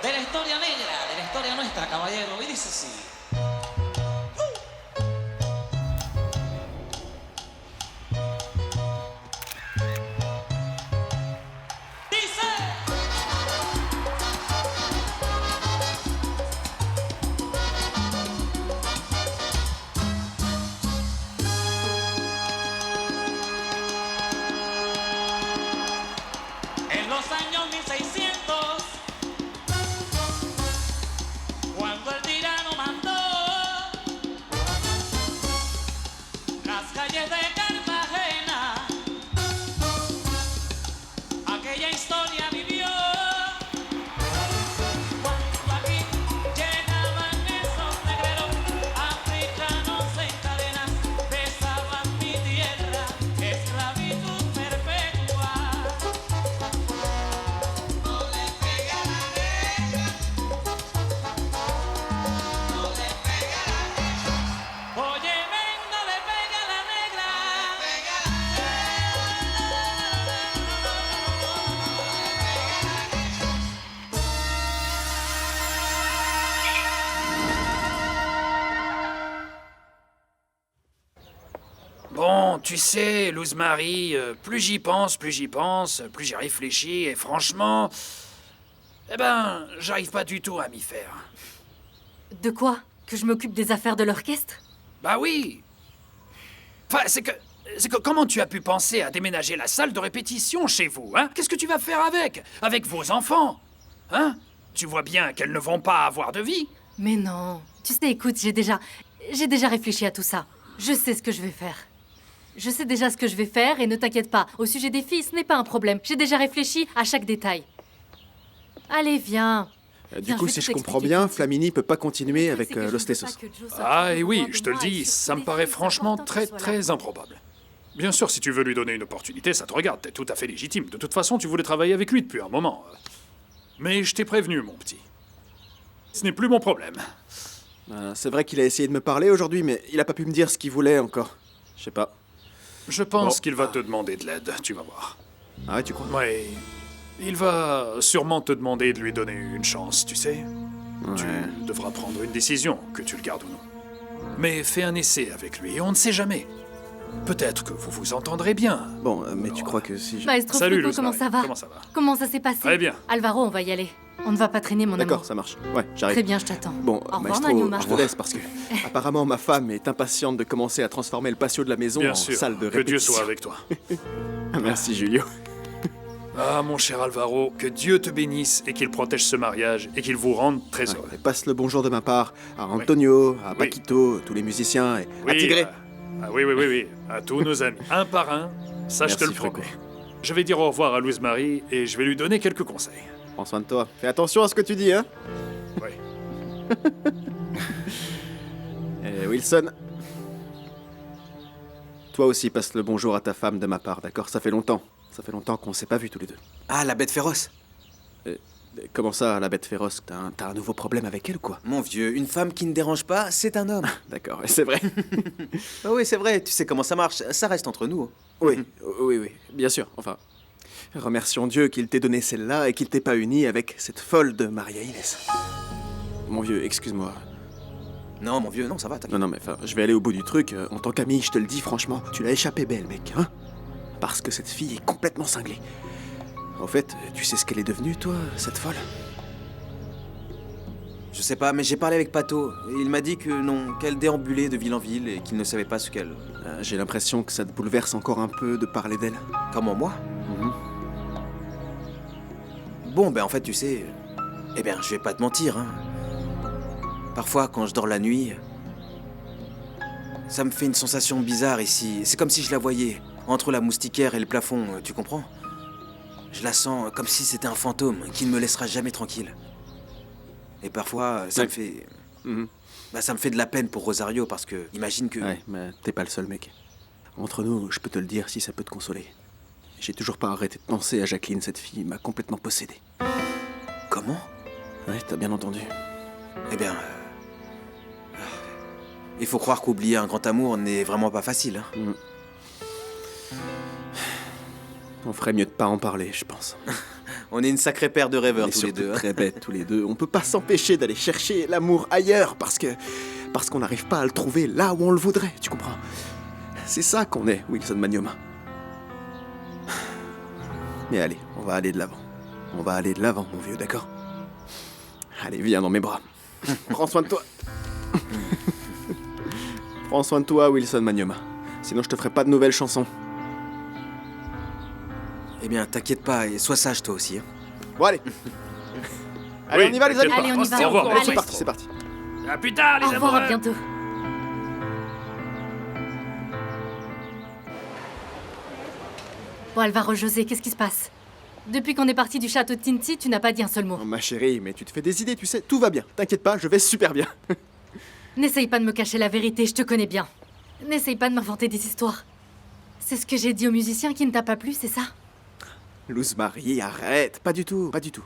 de la historia negra, de la historia nuestra, caballero. Y dice así. Dice. En los años 1600, cuando el tirano mandó las calles de Cartagena, aquella historia vivió. Cuando aquí llegaban esos negreros africanos en cadenas, besaban mi tierra, esclavitud perpetua. No le pega a la negra, no le pega a la negra. Oye, ven, no le pega a la negra. No le pega a la Bon, tu sais, Luz Marie, plus j'y pense, plus j'y réfléchis, et franchement... Eh ben, j'arrive pas du tout à m'y faire. De quoi? Que je m'occupe des affaires de l'orchestre? Bah oui. Enfin, c'est que... comment tu as pu penser à déménager la salle de répétition chez vous, hein? Qu'est-ce que tu vas faire avec? Avec vos enfants? Hein? Tu vois bien qu'elles ne vont pas avoir de vie? Mais non. Tu sais, écoute, j'ai déjà réfléchi à tout ça. Je sais ce que je vais faire. Je sais déjà ce que je vais faire et ne t'inquiète pas. Au sujet des filles, ce n'est pas un problème. J'ai déjà réfléchi à chaque détail. Allez, viens. Du Viens, coup, je vais si tout je comprends t'expliquer bien, tout de suite. Flamini peut pas continuer Le avec truc, c'est que je Los veux pas Tesos. que Joe soit Ah, plus et oui, loin de je te le moi, et dis, surtout ça me des paraît filles, c'est franchement important très, qu'elles soient là. très improbable. Bien sûr, si tu veux lui donner une opportunité, ça te regarde, t'es tout à fait légitime. De toute façon, tu voulais travailler avec lui depuis un moment. Mais je t'ai prévenu, mon petit. Ce n'est plus mon problème. C'est vrai qu'il a essayé de me parler aujourd'hui, mais il a pas pu me dire ce qu'il voulait encore. Je sais pas. Je pense Bon. qu'il va te demander de l'aide, tu vas voir. Ah ouais, tu crois? Oui. Il va sûrement te demander de lui donner une chance, tu sais. Tu Ouais. devras prendre une décision, que tu le gardes ou non. Mais fais un essai avec lui, on ne sait jamais. Peut-être que vous vous entendrez bien. Bon, mais tu Alors, crois que si je... Maestro Salut, Flico, Luz comment Marie. ça va? Comment ça va? Comment ça s'est passé? Très bien. Alvaro, on va y aller. On ne va pas traîner, mon D'accord, amour. ça marche. Ouais, j'arrive. Très bien, je t'attends. Bon, Au revoir, maestro, Manu Mar. je te laisse parce que apparemment ma femme est impatiente de commencer à transformer le patio de la maison Bien en sûr, salle de que Dieu répétition. soit avec toi. Merci Julio. Ah, mon cher Alvaro, que Dieu te bénisse et qu'il protège ce mariage et qu'il vous rende très Ouais, heureux. et passe le bonjour de ma part à Antonio, à Oui. Paquito, tous les musiciens et à Tigré. Oui, à tous nos amis, un par un, ça je te le Merci, promets. Franco. Je vais dire au revoir à Louise Marie et je vais lui donner quelques conseils. Prends soin de toi. Fais attention à ce que tu dis, hein. Oui. Et Wilson. Toi aussi, passe le bonjour à ta femme de ma part, d'accord? Ça fait longtemps. Ça fait longtemps qu'on s'est pas vus tous les deux. Ah, la bête féroce. Comment ça, la bête féroce? T'as un nouveau problème avec elle ou quoi? Mon vieux, une femme qui ne dérange pas, c'est un homme. D'accord, ouais, c'est vrai. Ah oui, c'est vrai, tu sais comment ça marche, ça reste entre nous. Oui, bien sûr. Enfin, remercions Dieu qu'il t'ait donné celle-là et qu'il t'ait pas uni avec cette folle de Maria Inès. Mon vieux, excuse-moi. Non, mon vieux, non, ça va, t'inquiète. Non, mais enfin, je vais aller au bout du truc. En tant qu'ami, je te le dis franchement, tu l'as échappé belle, mec, hein? Parce que cette fille est complètement cinglée. En fait, tu sais ce qu'elle est devenue, toi, cette folle? Je sais pas, mais j'ai parlé avec Pato, et il m'a dit que non, qu'elle déambulait de ville en ville et qu'il ne savait pas ce qu'elle... J'ai l'impression que ça te bouleverse encore un peu de parler d'elle. Comment, moi? Bon, ben en fait, tu sais... Eh bien, je vais pas te mentir, hein. Parfois, quand je dors la nuit... Ça me fait une sensation bizarre ici. C'est comme si je la voyais, entre la moustiquaire et le plafond, tu comprends? Je la sens comme si c'était un fantôme qui ne me laissera jamais tranquille. Et parfois, ça Ouais. me fait... Mhm. Bah, ça me fait de la peine pour Rosario parce que, imagine que... Ouais, mais t'es pas le seul, mec. Entre nous, je peux te le dire si ça peut te consoler. J'ai toujours pas arrêté de penser à Jacqueline, cette fille m'a complètement possédé. Comment? Ouais, t'as bien entendu. Eh bien... Il faut croire qu'oublier un grand amour n'est vraiment pas facile, hein. On ferait mieux de pas en parler, je pense. On est une sacrée paire de On rêveurs est tous les surtout deux. Hein. très bêtes tous les deux. On peut pas s'empêcher d'aller chercher l'amour ailleurs parce qu'on n'arrive pas à le trouver là où on le voudrait, tu comprends? C'est ça qu'on est, Wilson Manioma. Mais allez, on va aller de l'avant. On va aller de l'avant, mon vieux, d'accord? Allez, viens dans mes bras. Prends soin de toi. Prends soin de toi, Wilson Manioma. Sinon, je te ferai pas de nouvelles chansons. Eh bien, t'inquiète pas et sois sage toi aussi. Hein. Bon, allez. Allez, Oui, on y va, les amis. Allez, on y va. Au revoir, Allez, Allez. c'est parti, c'est parti. À plus tard, les Au revoir, à amoureux. bientôt. Bon, Alvaro José, qu'est-ce qui se passe? Depuis qu'on est parti du château de Tinti, tu n'as pas dit un seul mot. Oh, ma chérie, mais tu te fais des idées, tu sais. Tout va bien. T'inquiète pas, je vais super bien. N'essaye pas de me cacher la vérité, je te connais bien. N'essaye pas de m'inventer des histoires. C'est ce que j'ai dit au musicien qui ne t'a pas plu, c'est ça? Luz Marie, arrête. Pas du tout, pas du tout.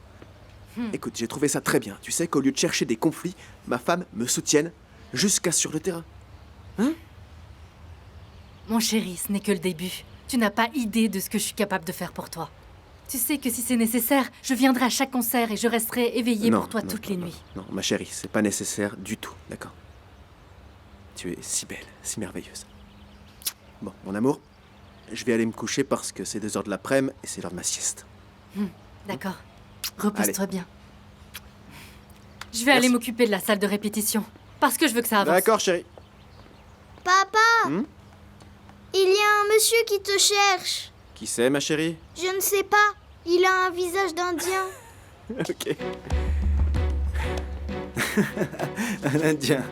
Écoute, j'ai trouvé ça très bien. Tu sais qu'au lieu de chercher des conflits, ma femme me soutienne jusqu'à sur le terrain. Mon chéri, ce n'est que le début. Tu n'as pas idée de ce que je suis capable de faire pour toi. Tu sais que si c'est nécessaire, je viendrai à chaque concert et je resterai éveillée pour toi toutes les nuits. Non, ma chérie, c'est pas nécessaire du tout, d'accord? Tu es si belle, si merveilleuse. Bon, mon amour, je vais aller me coucher parce que c'est 2 heures de l'après-midi et c'est l'heure de ma sieste. D'accord. Repose-toi Allez. bien. Je vais aller Merci. m'occuper de la salle de répétition. Parce que je veux que ça avance. D'accord, chérie. Papa, il y a un monsieur qui te cherche. Qui c'est, ma chérie? Je ne sais pas. Il a un visage d'Indien. Ok. Un Indien.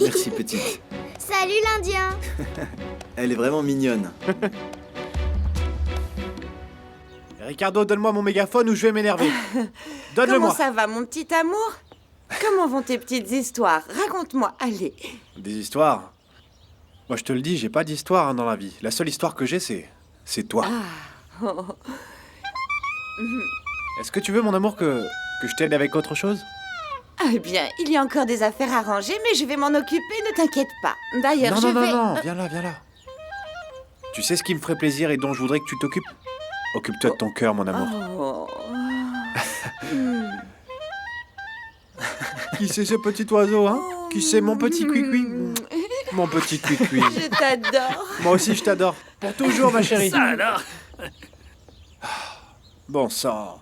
Merci petite. Salut l'Indien. Elle est vraiment mignonne. Ricardo, donne-moi mon mégaphone ou je vais m'énerver. Comment Donne-le-moi. ça va, mon petit amour? Comment vont tes petites histoires? Raconte-moi, allez. Des histoires. Moi, je te le dis, j'ai pas d'histoire hein, dans la vie. La seule histoire que j'ai, c'est toi. Est-ce que tu veux, mon amour, que je t'aide avec autre chose? Eh bien, il y a encore des affaires à ranger, mais je vais m'en occuper, ne t'inquiète pas. D'ailleurs, Non, je non, vais... non, non, viens là, viens là. Tu sais ce qui me ferait plaisir et dont je voudrais que tu t'occupes? Occupe-toi de ton cœur, mon amour. Oh. Qui c'est ce petit oiseau, hein? Qui c'est mon petit cuicui? Mon petit cuicui. Je t'adore. Moi aussi, je t'adore. Pour toujours, ma chérie. Ça alors. Bon sang.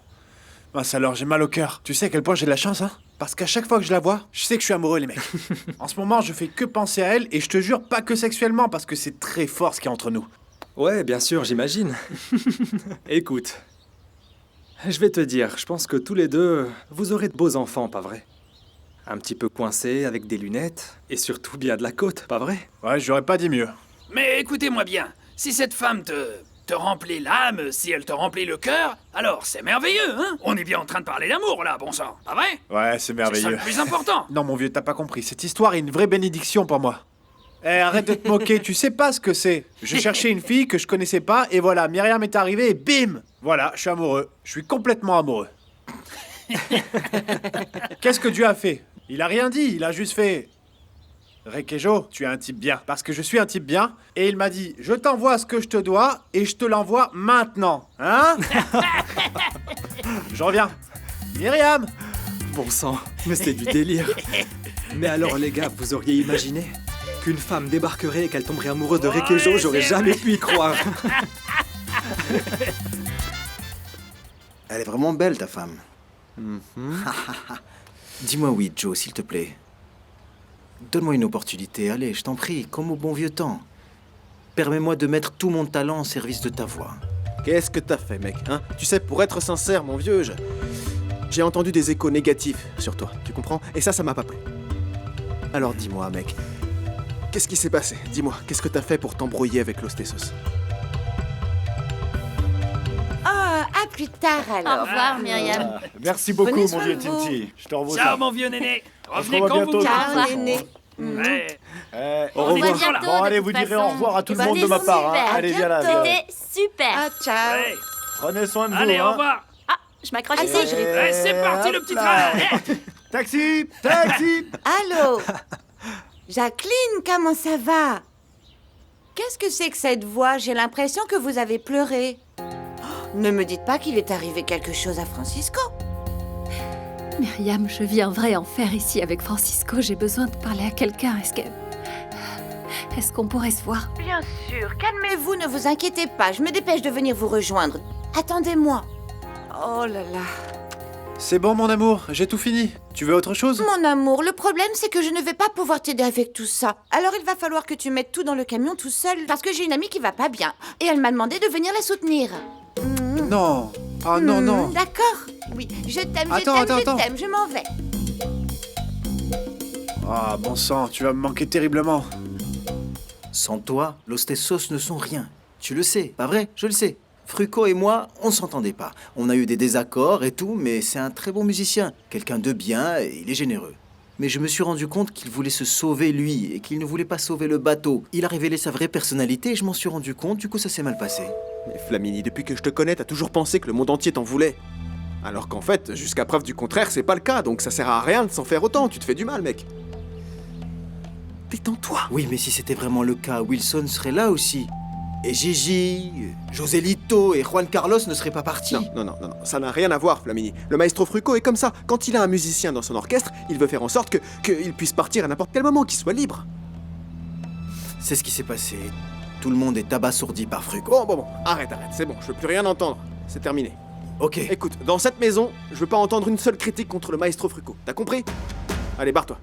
Mince alors, j'ai mal au cœur. Tu sais à quel point j'ai de la chance, hein? Parce qu'à chaque fois que je la vois, je sais que je suis amoureux, les mecs. En ce moment, je fais que penser à elle, et je te jure, pas que sexuellement, parce que c'est très fort ce qu'il y a entre nous. Ouais, bien sûr, j'imagine. Écoute, je vais te dire, je pense que tous les deux, vous aurez de beaux enfants, pas vrai? Un petit peu coincés, avec des lunettes, et surtout bien de la côte, pas vrai? Ouais, j'aurais pas dit mieux. Mais écoutez-moi bien, si cette femme te remplit l'âme, si elle te remplit le cœur, alors c'est merveilleux, hein? On est bien en train de parler d'amour, là, bon sang, pas vrai? Ouais, c'est C'est ça merveilleux. le plus important. Non, mon vieux, t'as pas compris. Cette histoire est une vraie bénédiction pour moi. Eh, arrête de te moquer, tu sais pas ce que c'est. Je cherchais une fille que je connaissais pas, et voilà, Myriam est arrivée, et bim! Voilà, je suis amoureux. Je suis complètement amoureux. Qu'est-ce que Dieu a fait? Il a rien dit, il a juste fait... Rekejo, tu es un type bien. Parce que je suis un type bien, et il m'a dit, je t'envoie ce que je te dois, et je te l'envoie maintenant. Hein? Je reviens. Myriam! Bon sang, mais c'est du délire. Mais alors les gars, vous auriez imaginé qu'une femme débarquerait et qu'elle tomberait amoureuse de Rekejo? J'aurais jamais pu y croire. Elle est vraiment belle, ta femme. Dis-moi oui, Joe, s'il te plaît. Donne-moi une opportunité, allez, je t'en prie, comme au bon vieux temps. Permets-moi de mettre tout mon talent au service de ta voix. Qu'est-ce que t'as fait, mec, hein? Tu sais, pour être sincère, mon vieux, j'ai entendu des échos négatifs sur toi, tu comprends? Et ça m'a pas plu. Alors dis-moi, mec, qu'est-ce qui s'est passé? Dis-moi, qu'est-ce que t'as fait pour t'embrouiller avec l'ostésos? À plus tard, Au alors. revoir, Myriam. Merci beaucoup, Prenez mon soin vieux de vous. Tinti. Je te revois Ciao, ça. mon vieux néné. Revenez se revoit quand vous bientôt. voulez. Ciao, Néné. Ouais. Au On est revoir. bientôt, là. Bon, allez, vous direz au revoir à tout le monde de ma part. Hein. Allez, viens là. viens là. super. Ah, ciao. Ouais. Prenez soin de vous. Allez, au hein. revoir. Je m'accroche Allez, ici. Ouais, c'est parti, le petit train. Taxi! Taxi! Allô? Jacqueline, comment ça va? Qu'est-ce que c'est que cette voix? J'ai l'impression que vous avez pleuré. Oh, ne me dites pas qu'il est arrivé quelque chose à Francisco. Myriam, je vis un vrai enfer ici avec Francisco. J'ai besoin de parler à quelqu'un. Est-ce qu'on pourrait se voir? Bien sûr, calmez-vous, ne vous inquiétez pas. Je me dépêche de venir vous rejoindre. Attendez-moi. Oh là là. C'est bon, mon amour, j'ai tout fini. Tu veux autre chose? Mon amour, le problème c'est que je ne vais pas pouvoir t'aider avec tout ça. Alors il va falloir que tu mettes tout dans le camion tout seul, parce que j'ai une amie qui va pas bien. Et elle m'a demandé de venir la soutenir. Non. Ah non, non. D'accord. Oui, je t'aime, Attends. je t'aime, je m'en vais. Ah, bon sang, tu vas me manquer terriblement. Sans toi, Los Tessos ne sont rien. Tu le sais, pas vrai? Je le sais. Fruco et moi, on s'entendait pas. On a eu des désaccords et tout, mais c'est un très bon musicien. Quelqu'un de bien et il est généreux. Mais je me suis rendu compte qu'il voulait se sauver lui et qu'il ne voulait pas sauver le bateau. Il a révélé sa vraie personnalité et je m'en suis rendu compte, du coup ça s'est mal passé. Mais Flamini, depuis que je te connais, t'as toujours pensé que le monde entier t'en voulait. Alors qu'en fait, jusqu'à preuve du contraire, c'est pas le cas, donc ça sert à rien de s'en faire autant, tu te fais du mal, mec. Détends-toi. Oui, mais si c'était vraiment le cas, Wilson serait là aussi. Et Gigi, Joselito et Juan Carlos ne seraient pas partis. Non, ça n'a rien à voir, Flamini. Le maestro Fruco est comme ça. Quand il a un musicien dans son orchestre, il veut faire en sorte qu'il puisse partir à n'importe quel moment, qu'il soit libre. C'est ce qui s'est passé. Tout le monde est abasourdi par Fruco. Bon, arrête, c'est bon, je veux plus rien entendre. C'est terminé. Ok. Écoute, dans cette maison, je veux pas entendre une seule critique contre le maestro Fruco. T'as compris? Allez, barre-toi.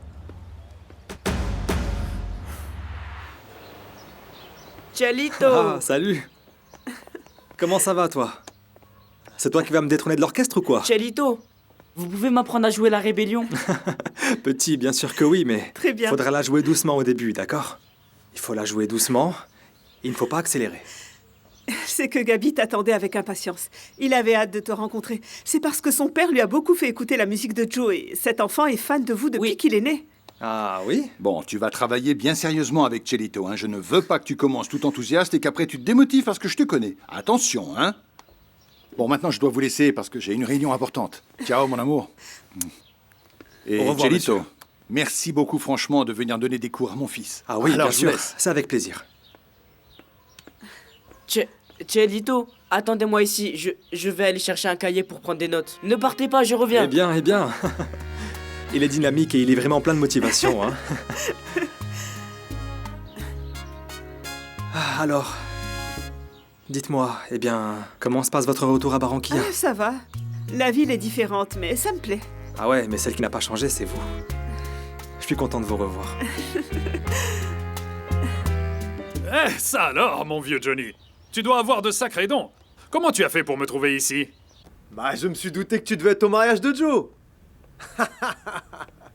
Chelito! Ah, salut. Comment ça va, toi? C'est toi qui vas me détrôner de l'orchestre ou quoi? Chelito, vous pouvez m'apprendre à jouer la rébellion? Petit, bien sûr que oui, mais Très bien. faudra la jouer doucement au début, d'accord? Il faut la jouer doucement, il ne faut pas accélérer. C'est que Gabi t'attendait avec impatience. Il avait hâte de te rencontrer. C'est parce que son père lui a beaucoup fait écouter la musique de Joe et cet enfant est fan de vous depuis qu'il est né. Ah oui? Bon, tu vas travailler bien sérieusement avec Chelito, hein. Je ne veux pas que tu commences tout enthousiaste et qu'après tu te démotives parce que je te connais. Attention, hein. Bon, maintenant je dois vous laisser parce que j'ai une réunion importante. Ciao, mon amour. Et Au revoir, Chelito, monsieur. merci beaucoup franchement de venir donner des cours à mon fils. Ah oui, Alors, bien je vous sûr, laisse. c'est avec plaisir. Chelito, attendez-moi ici. Je vais aller chercher un cahier pour prendre des notes. Ne partez pas, je reviens. Eh bien. Il est dynamique et il est vraiment plein de motivation, hein. Alors, dites-moi, comment se passe votre retour à Barranquilla? Ah, ça va. La ville est différente, mais ça me plaît. Ah ouais, mais celle qui n'a pas changé, c'est vous. Je suis content de vous revoir. Eh, ça alors, mon vieux Johnny. Tu dois avoir de sacrés dons. Comment tu as fait pour me trouver ici? Bah, je me suis douté que tu devais être au mariage de Joe.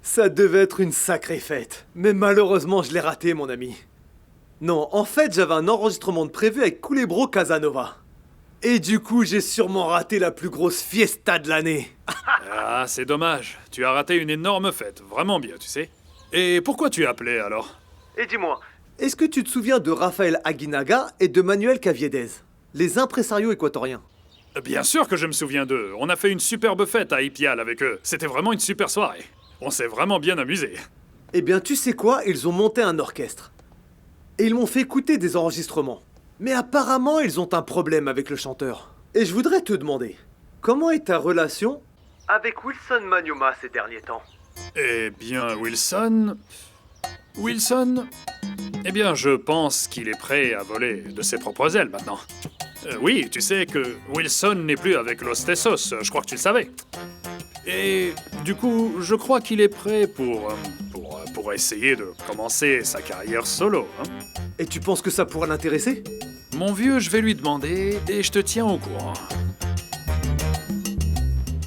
Ça devait être une sacrée fête. Mais malheureusement, je l'ai raté, mon ami. Non, en fait, j'avais un enregistrement de prévu avec Culebro Casanova. Et du coup, j'ai sûrement raté la plus grosse fiesta de l'année. Ah, c'est dommage. Tu as raté une énorme fête. Vraiment bien, tu sais. Et pourquoi tu as appelé, alors? Et dis-moi, est-ce que tu te souviens de Rafael Aguinaga et de Manuel Caviedes, les impresarios équatoriens? Bien sûr que je me souviens d'eux. On a fait une superbe fête à Ipial avec eux. C'était vraiment une super soirée. On s'est vraiment bien amusé. Eh bien, tu sais quoi? Ils ont monté un orchestre. Et ils m'ont fait écouter des enregistrements. Mais apparemment, ils ont un problème avec le chanteur. Et je voudrais te demander, comment est ta relation avec Wilson Manioma ces derniers temps? Eh bien, Wilson... Eh bien, je pense qu'il est prêt à voler de ses propres ailes maintenant. Oui, tu sais que Wilson n'est plus avec Los Tessos, je crois que tu le savais. Et du coup, je crois qu'il est prêt pour essayer de commencer sa carrière solo. Hein. Et tu penses que ça pourrait l'intéresser? Mon vieux, je vais lui demander et je te tiens au courant.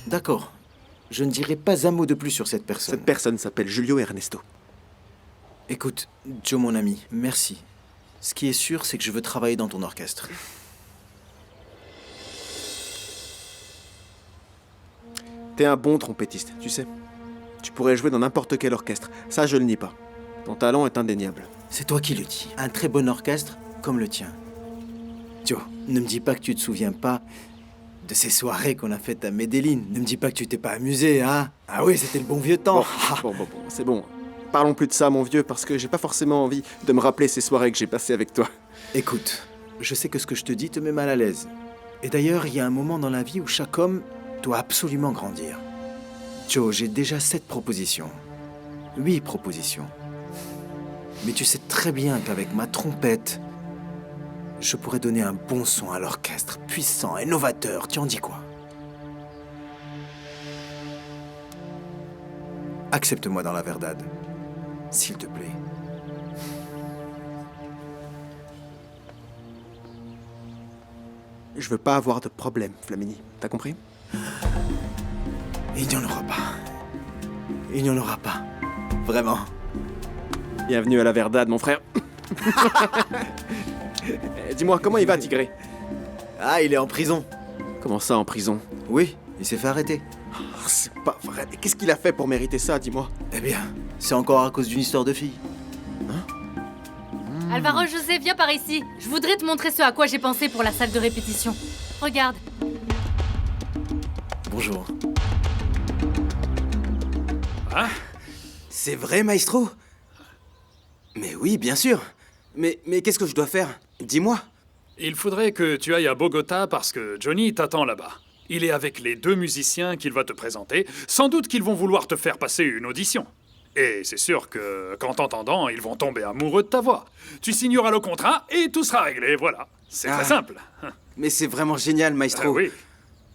D'accord. Je ne dirai pas un mot de plus sur cette personne. Cette personne s'appelle Julio Ernesto. Écoute, Joe mon ami, merci. Ce qui est sûr, c'est que je veux travailler dans ton orchestre. T'es un bon trompettiste, tu sais. Tu pourrais jouer dans n'importe quel orchestre. Ça, je le nie pas. Ton talent est indéniable. C'est toi qui le dis. Un très bon orchestre comme le tien. Joe, ne me dis pas que tu te souviens pas de ces soirées qu'on a faites à Medellín. Ne me dis pas que tu t'es pas amusé, hein? Ah oui, c'était le bon vieux temps. Bon, c'est bon. parlons plus de ça, mon vieux, parce que j'ai pas forcément envie de me rappeler ces soirées que j'ai passées avec toi. Écoute, je sais que ce que je te dis te met mal à l'aise. Et d'ailleurs, il y a un moment dans la vie où chaque homme doit absolument grandir. Joe, j'ai déjà 7 propositions. 8 propositions. Mais tu sais très bien qu'avec ma trompette, je pourrais donner un bon son à l'orchestre, puissant et novateur. Tu en dis quoi? Accepte-moi dans la verdade, s'il te plaît. Je veux pas avoir de problème, Flamini. T'as compris? Il n'y en aura pas. Il n'y en aura pas. Vraiment. Bienvenue à la verdade, mon frère. Dis-moi, comment il va, Tigré? Ah, il est en prison. Comment ça, en prison? Oui, il s'est fait arrêter. Oh, c'est pas vrai. Mais qu'est-ce qu'il a fait pour mériter ça, dis-moi? Eh bien, c'est encore à cause d'une histoire de fille. Alvaro José, viens par ici. Je voudrais te montrer ce à quoi j'ai pensé pour la salle de répétition. Regarde. Bonjour. Hein? C'est vrai, maestro? Mais oui, bien sûr. Mais qu'est-ce que je dois faire? Dis-moi. Il faudrait que tu ailles à Bogota parce que Johnny t'attend là-bas. Il est avec les 2 musiciens qu'il va te présenter. Sans doute qu'ils vont vouloir te faire passer une audition. Et c'est sûr que, qu'en t'entendant, ils vont tomber amoureux de ta voix. Tu signeras le contrat et tout sera réglé, voilà. C'est très simple. Mais c'est vraiment génial, maestro. Oui.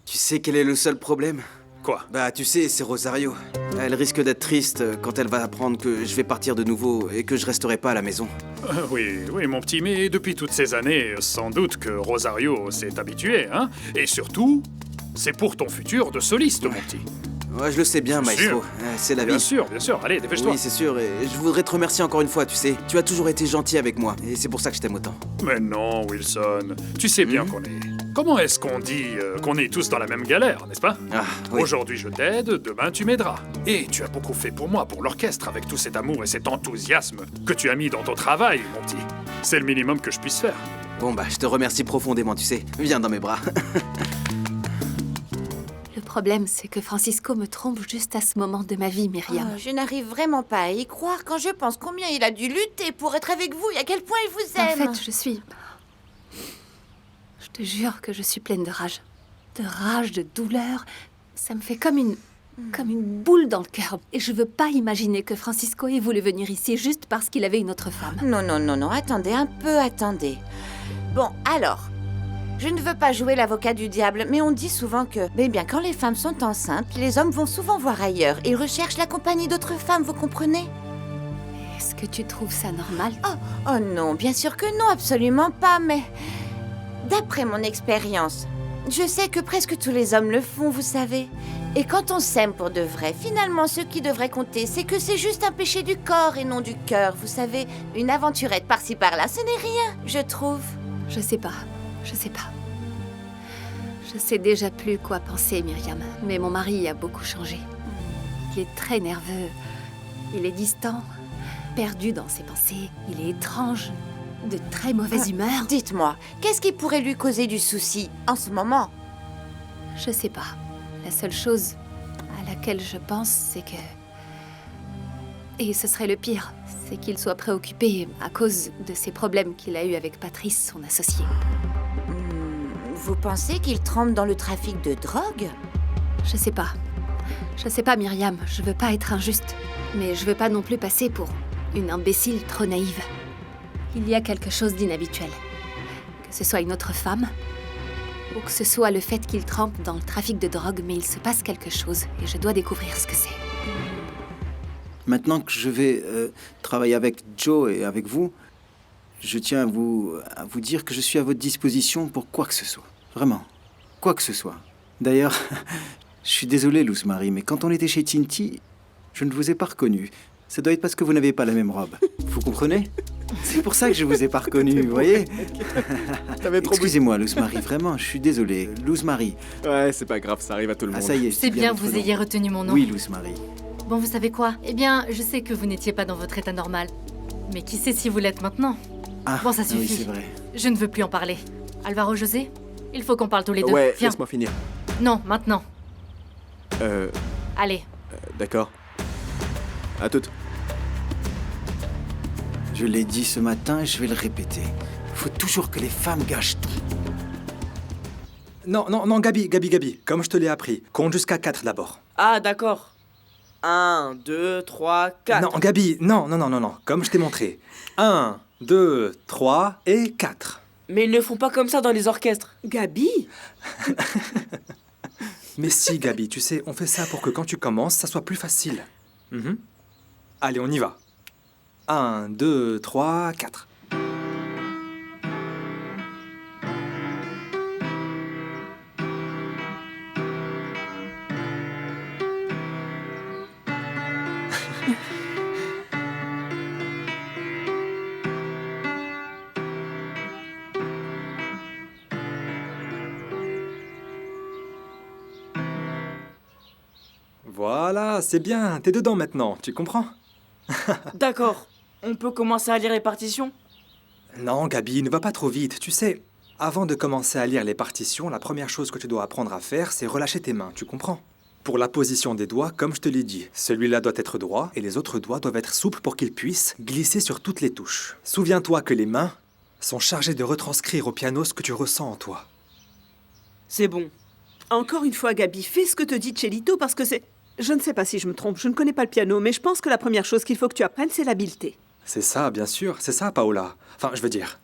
Tu sais quel est le seul problème? Quoi? Bah, tu sais, c'est Rosario. Elle risque d'être triste quand elle va apprendre que je vais partir de nouveau et que je resterai pas à la maison. Oui, mon petit, mais depuis toutes ces années, sans doute que Rosario s'est habitué, hein? Et surtout, c'est pour ton futur de soliste, mon petit. Ouais, je le sais bien, maestro. C'est la vie. Bien sûr. Allez, dépêche-toi. Oui, c'est sûr. Et je voudrais te remercier encore une fois, tu sais. Tu as toujours été gentil avec moi. Et c'est pour ça que je t'aime autant. Mais non, Wilson. Tu sais bien qu'on est... Comment est-ce qu'on dit qu'on est tous dans la même galère, n'est-ce pas? Oui. Aujourd'hui, je t'aide, demain, tu m'aideras. Et tu as beaucoup fait pour moi, pour l'orchestre, avec tout cet amour et cet enthousiasme que tu as mis dans ton travail, mon petit. C'est le minimum que je puisse faire. Bon, bah, je te remercie profondément, tu sais. Viens dans mes bras. Le problème, c'est que Francisco me trompe juste à ce moment de ma vie, Myriam. Oh, je n'arrive vraiment pas à y croire quand je pense combien il a dû lutter pour être avec vous et à quel point il vous aime. En fait, je suis... Je te jure que je suis pleine de rage. De rage, de douleur. Ça me fait comme une boule dans le cœur. Et je veux pas imaginer que Francisco ait voulu venir ici juste parce qu'il avait une autre femme. Non, attendez un peu, attendez. Bon, alors, je ne veux pas jouer l'avocat du diable, mais on dit souvent que, quand les femmes sont enceintes, les hommes vont souvent voir ailleurs et recherchent la compagnie d'autres femmes, vous comprenez? Est-ce que tu trouves ça normal? Oh non, bien sûr que non, absolument pas, mais... D'après mon expérience, je sais que presque tous les hommes le font, vous savez. Et quand on s'aime pour de vrai, finalement, ce qui devrait compter, c'est que c'est juste un péché du corps et non du cœur, vous savez. Une aventurette par-ci par-là, ce n'est rien, je trouve. Je sais pas. Je sais déjà plus quoi penser, Myriam. Mais mon mari a beaucoup changé. Il est très nerveux. Il est distant, perdu dans ses pensées. Il est étrange, de très mauvaise humeur. Dites-moi, qu'est-ce qui pourrait lui causer du souci en ce moment? Je sais pas. La seule chose à laquelle je pense, c'est que... Et ce serait le pire, c'est qu'il soit préoccupé à cause de ces problèmes qu'il a eus avec Patrice, son associé. Vous pensez qu'il trempe dans le trafic de drogue? Je sais pas, Myriam, je veux pas être injuste. Mais je veux pas non plus passer pour une imbécile trop naïve. Il y a quelque chose d'inhabituel. Que ce soit une autre femme, ou que ce soit le fait qu'il trempe dans le trafic de drogue, mais il se passe quelque chose, et je dois découvrir ce que c'est. Maintenant que je vais travailler avec Joe et avec vous, je tiens à vous dire que je suis à votre disposition pour quoi que ce soit. Vraiment, quoi que ce soit. D'ailleurs, je suis désolé, Luz Marie, mais quand on était chez Tinti, je ne vous ai pas reconnu. Ça doit être parce que vous n'avez pas la même robe. Vous comprenez? C'est pour ça que je vous ai pas reconnu, vous voyez? Excusez-moi, Luz Marie, vraiment, je suis désolé. Luz Marie. Ouais, c'est pas grave, ça arrive à tout le monde. Ah, ça y est, C'est bien que vous ayez retenu mon nom. Oui, Luz Marie. Bon, vous savez quoi? Eh bien, je sais que vous n'étiez pas dans votre état normal. Mais qui sait si vous l'êtes maintenant? Ah, bon, ça suffit. oui, c'est vrai. Je ne veux plus en parler. Alvaro José, il faut qu'on parle tous les deux. Ouais, viens. laisse-moi finir. Non, maintenant. Allez. D'accord. À toutes. Je l'ai dit ce matin et je vais le répéter. Faut toujours que les femmes gâchent tout. Non, non, non, Gabi, comme je te l'ai appris, compte jusqu'à 4 d'abord. Ah, d'accord. 1, 2, 3, 4. Non, Gabi, non, comme je t'ai montré. 1, 2, 3 et 4. Mais ils ne font pas comme ça dans les orchestres. Gabi? Mais si, Gabi, tu sais, on fait ça pour que quand tu commences, ça soit plus facile. Mhm. Allez, on y va. 1, 2, 3, 4. Voilà, c'est bien, t'es dedans maintenant, tu comprends? D'accord. On peut commencer à lire les partitions? Non, Gabi, ne va pas trop vite. Tu sais, avant de commencer à lire les partitions, la première chose que tu dois apprendre à faire, c'est relâcher tes mains, tu comprends? Pour la position des doigts, comme je te l'ai dit, celui-là doit être droit et les autres doigts doivent être souples pour qu'ils puissent glisser sur toutes les touches. Souviens-toi que les mains sont chargées de retranscrire au piano ce que tu ressens en toi. C'est bon. Encore une fois, Gabi, fais ce que te dit Chelito parce que c'est... Je ne sais pas si je me trompe, je ne connais pas le piano, mais je pense que la première chose qu'il faut que tu apprennes, c'est l'habileté. C'est ça, bien sûr, c'est ça, Paola. Enfin, je veux dire...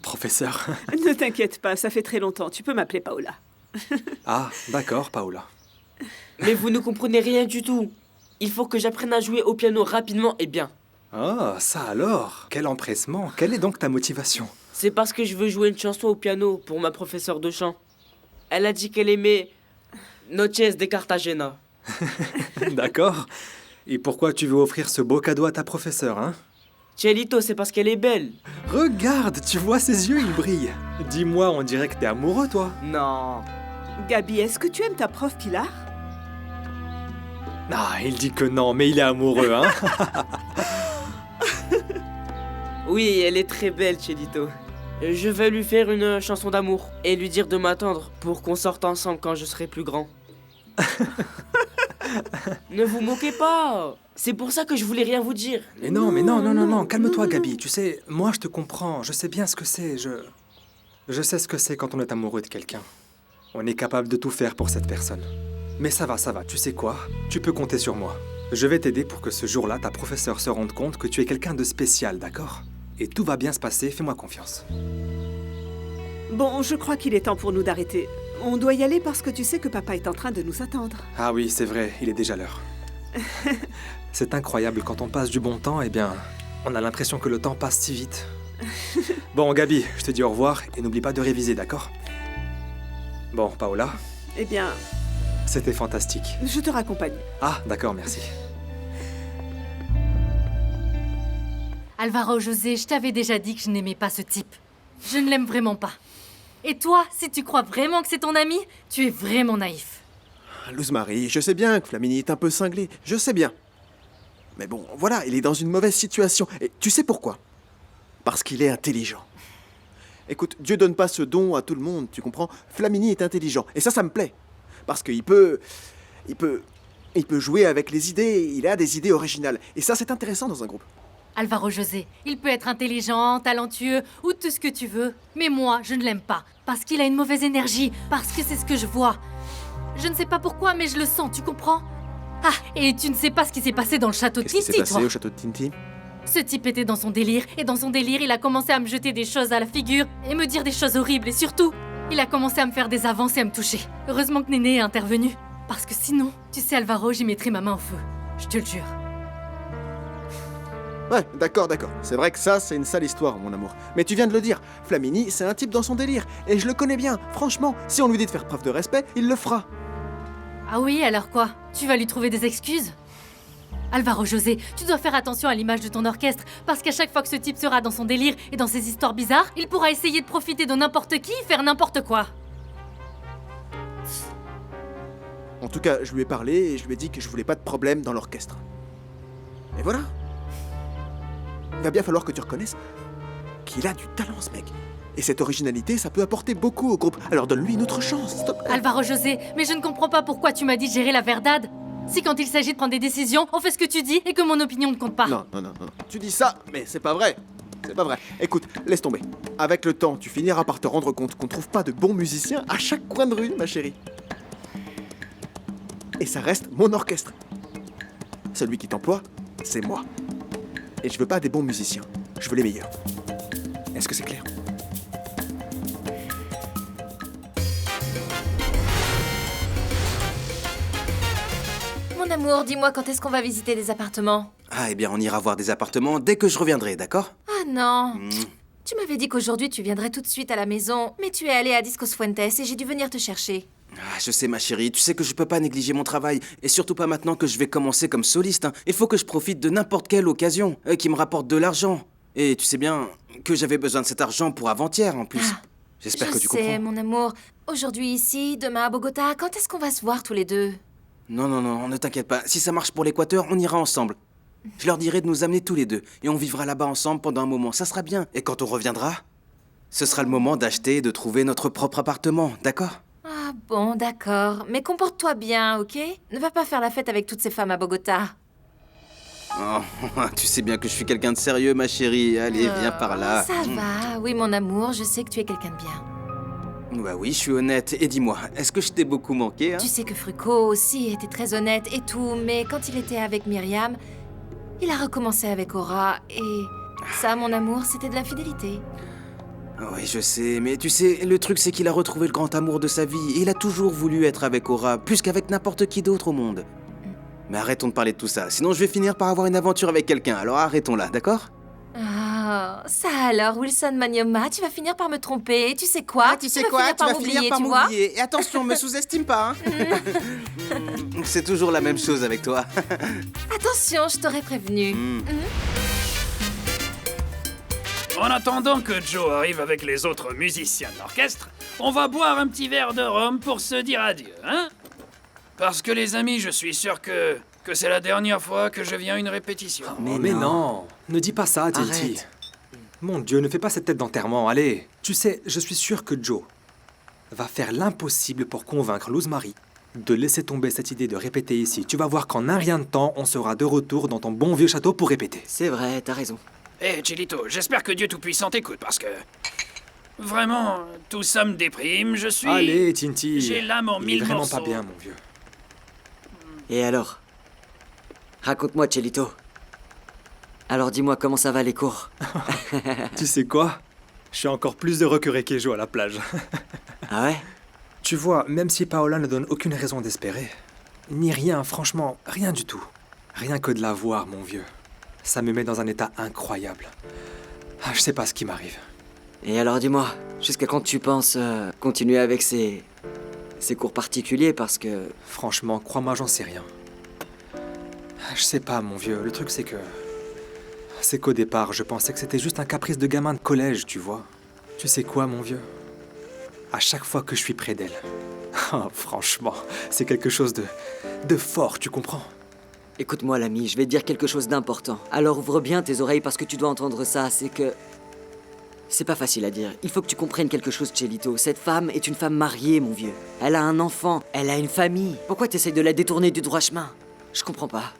professeur. Ne t'inquiète pas, ça fait très longtemps, tu peux m'appeler Paola. Ah, d'accord, Paola. Mais vous ne comprenez rien du tout. Il faut que j'apprenne à jouer au piano rapidement et bien. Ah, ça alors. Quel empressement. Quelle est donc ta motivation? C'est parce que je veux jouer une chanson au piano pour ma professeure de chant. Elle a dit qu'elle aimait Noches de Cartagena. D'accord. Et pourquoi tu veux offrir ce beau cadeau à ta professeure, hein? Chelito, c'est parce qu'elle est belle. Regarde, tu vois ses yeux, ils brillent. Dis-moi, on dirait que t'es amoureux, toi. Non. Gabi, est-ce que tu aimes ta prof Pilar? Ah, il dit que non, mais il est amoureux, hein? Oui, elle est très belle, Chelito. Je vais lui faire une chanson d'amour et lui dire de m'attendre pour qu'on sorte ensemble quand je serai plus grand. Ne vous moquez pas. C'est pour ça que je voulais rien vous dire. Mais non, calme-toi, Gabi. Tu sais, moi je te comprends, je sais bien ce que c'est, je sais ce que c'est quand on est amoureux de quelqu'un. On est capable de tout faire pour cette personne. Mais ça va, tu sais quoi? Tu peux compter sur moi. Je vais t'aider pour que ce jour-là, ta professeure se rende compte que tu es quelqu'un de spécial, d'accord? Et tout va bien se passer, fais-moi confiance. Bon, je crois qu'il est temps pour nous d'arrêter. On doit y aller parce que tu sais que papa est en train de nous attendre. Ah oui, c'est vrai, il est déjà l'heure. C'est incroyable, quand on passe du bon temps, eh bien, on a l'impression que le temps passe si vite. Bon, Gabi, je te dis au revoir et n'oublie pas de réviser, d'accord? Bon, Paola? Eh bien... C'était fantastique. Je te raccompagne. Ah, d'accord, merci. Alvaro José, je t'avais déjà dit que je n'aimais pas ce type. Je ne l'aime vraiment pas. Et toi, si tu crois vraiment que c'est ton ami, tu es vraiment naïf. Luz-Marie, je sais bien que Flamini est un peu cinglé, je sais bien. Mais bon, voilà, il est dans une mauvaise situation. Et tu sais pourquoi? Parce qu'il est intelligent. Écoute, Dieu donne pas ce don à tout le monde, tu comprends? Flamini est intelligent, et ça me plaît. Parce qu'il peut jouer avec les idées, il a des idées originales. Et ça, c'est intéressant dans un groupe. Alvaro José, il peut être intelligent, talentueux, ou tout ce que tu veux. Mais moi, je ne l'aime pas. Parce qu'il a une mauvaise énergie, parce que c'est ce que je vois. Je ne sais pas pourquoi, mais je le sens, tu comprends? Ah, et tu ne sais pas ce qui s'est passé dans le château de Tinti, toi? Qu'est-ce qui s'est passé au château de Tinti? Ce type était dans son délire, et dans son délire, il a commencé à me jeter des choses à la figure, et me dire des choses horribles, et surtout, il a commencé à me faire des avances et à me toucher. Heureusement que Néné est intervenu. Parce que sinon, tu sais, Alvaro, j'y mettrais ma main au feu. Je te le jure. Ouais, d'accord. C'est vrai que ça, c'est une sale histoire, mon amour. Mais tu viens de le dire, Flamini, c'est un type dans son délire. Et je le connais bien. Franchement, si on lui dit de faire preuve de respect, il le fera. Ah oui, alors quoi? Tu vas lui trouver des excuses? Alvaro José, tu dois faire attention à l'image de ton orchestre, parce qu'à chaque fois que ce type sera dans son délire et dans ses histoires bizarres, il pourra essayer de profiter de n'importe qui et faire n'importe quoi. En tout cas, je lui ai parlé et je lui ai dit que je voulais pas de problème dans l'orchestre. Et voilà. Il va bien falloir que tu reconnaisses qu'il a du talent, ce mec. Et cette originalité, ça peut apporter beaucoup au groupe. Alors donne-lui une autre chance, stop. Alvaro José, mais je ne comprends pas pourquoi tu m'as dit de gérer la verdade. Si quand il s'agit de prendre des décisions, on fait ce que tu dis et que mon opinion ne compte pas. Non. Tu dis ça, mais c'est pas vrai. C'est pas vrai. Écoute, laisse tomber. Avec le temps, tu finiras par te rendre compte qu'on trouve pas de bons musiciens à chaque coin de rue, ma chérie. Et ça reste mon orchestre. Celui qui t'emploie, c'est moi. Et je veux pas des bons musiciens. Je veux les meilleurs. Est-ce que c'est clair? Mon amour, dis-moi quand est-ce qu'on va visiter des appartements? Ah, eh bien, on ira voir des appartements dès que je reviendrai, d'accord? Ah non. Tu m'avais dit qu'aujourd'hui tu viendrais tout de suite à la maison, mais tu es allé à Discos Fuentes et j'ai dû venir te chercher. Ah, je sais, ma chérie, tu sais que je peux pas négliger mon travail, et surtout pas maintenant que je vais commencer comme soliste. Il faut que je profite de n'importe quelle occasion qui me rapporte de l'argent. Et tu sais bien que j'avais besoin de cet argent pour avant-hier, en plus. J'espère que tu comprends. Je sais, mon amour. Aujourd'hui ici, demain à Bogota, quand est-ce qu'on va se voir tous les deux? Non, ne t'inquiète pas. Si ça marche pour l'Équateur, on ira ensemble. Je leur dirai de nous amener tous les deux, et on vivra là-bas ensemble pendant un moment. Ça sera bien. Et quand on reviendra, ce sera le moment d'acheter et de trouver notre propre appartement, d'accord? Ah bon, d'accord. Mais comporte-toi bien, ok? Ne va pas faire la fête avec toutes ces femmes à Bogota. Oh, tu sais bien que je suis quelqu'un de sérieux, ma chérie. Allez, viens par là. Ça va, oui, mon amour, je sais que tu es quelqu'un de bien. Bah oui, je suis honnête. Et dis-moi, est-ce que je t'ai beaucoup manqué, hein? Tu sais que Frucko aussi était très honnête et tout, mais quand il était avec Myriam, il a recommencé avec Aura et... Ça, mon amour, c'était de l'infidélité. Oui, je sais, mais tu sais, le truc c'est qu'il a retrouvé le grand amour de sa vie et il a toujours voulu être avec Aura, plus qu'avec n'importe qui d'autre au monde. Mais arrêtons de parler de tout ça, sinon je vais finir par avoir une aventure avec quelqu'un, alors arrêtons là, d'accord? Ah, ça alors, Wilson Manioma, tu vas finir par me tromper, et tu sais quoi? Tu sais quoi? Tu vas finir par vois? m'oublier. Et attention, me sous-estime pas, hein? C'est toujours la même chose avec toi. Attention, je t'aurais prévenu. En attendant que Joe arrive avec les autres musiciens de l'orchestre, on va boire un petit verre de rhum pour se dire adieu, hein? Parce que les amis, je suis sûr que c'est la dernière fois que je viens à une répétition. Mais non, ne dis pas ça, Tinty. Arrête. Mon Dieu, ne fais pas cette tête d'enterrement, allez. Tu sais, je suis sûr que Joe va faire l'impossible pour convaincre Luz Marie de laisser tomber cette idée de répéter ici. Tu vas voir qu'en un rien de temps, on sera de retour dans ton bon vieux château pour répéter. C'est vrai, t'as raison. Hé, Chilito, j'espère que Dieu Tout-Puissant t'écoute, parce que... Vraiment, tout ça me déprime, je suis... Allez, Tinty. J'ai l'âme en Il est mille vraiment morceaux. pas bien, mon vieux. Et alors? Raconte-moi, Chelito. Alors dis-moi comment ça va les cours. Tu sais quoi? Je suis encore plus heureux que Rekejo à la plage. Ah ouais? Tu vois, même si Paola ne donne aucune raison d'espérer, ni rien, franchement, rien du tout. Rien que de la voir, mon vieux. Ça me met dans un état incroyable. Ah, je sais pas ce qui m'arrive. Et alors dis-moi, jusqu'à quand tu penses continuer avec ces cours particuliers parce que... Franchement, crois-moi, j'en sais rien. Je sais pas, mon vieux. Le truc, c'est que... C'est qu'au départ, je pensais que c'était juste un caprice de gamin de collège, tu vois. Tu sais quoi, mon vieux? À chaque fois que je suis près d'elle... Oh, franchement, c'est quelque chose de fort, tu comprends? Écoute-moi, l'ami, je vais te dire quelque chose d'important. Alors ouvre bien tes oreilles parce que tu dois entendre ça, c'est que... C'est pas facile à dire. Il faut que tu comprennes quelque chose, Chelito. Cette femme est une femme mariée, mon vieux. Elle a un enfant, elle a une famille. Pourquoi t'essayes de la détourner du droit chemin? Je comprends pas.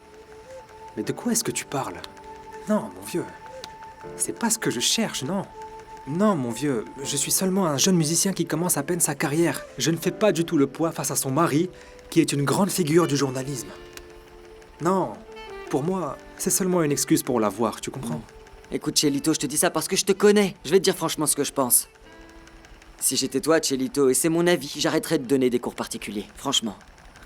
Mais de quoi est-ce que tu parles? Non, mon vieux. C'est pas ce que je cherche, non. Non, mon vieux, je suis seulement un jeune musicien qui commence à peine sa carrière. Je ne fais pas du tout le poids face à son mari, qui est une grande figure du journalisme. Non, pour moi, c'est seulement une excuse pour la voir, tu comprends? Écoute, Chelito, je te dis ça parce que je te connais. Je vais te dire franchement ce que je pense. Si j'étais toi, Chelito, et c'est mon avis, j'arrêterais de donner des cours particuliers. Franchement.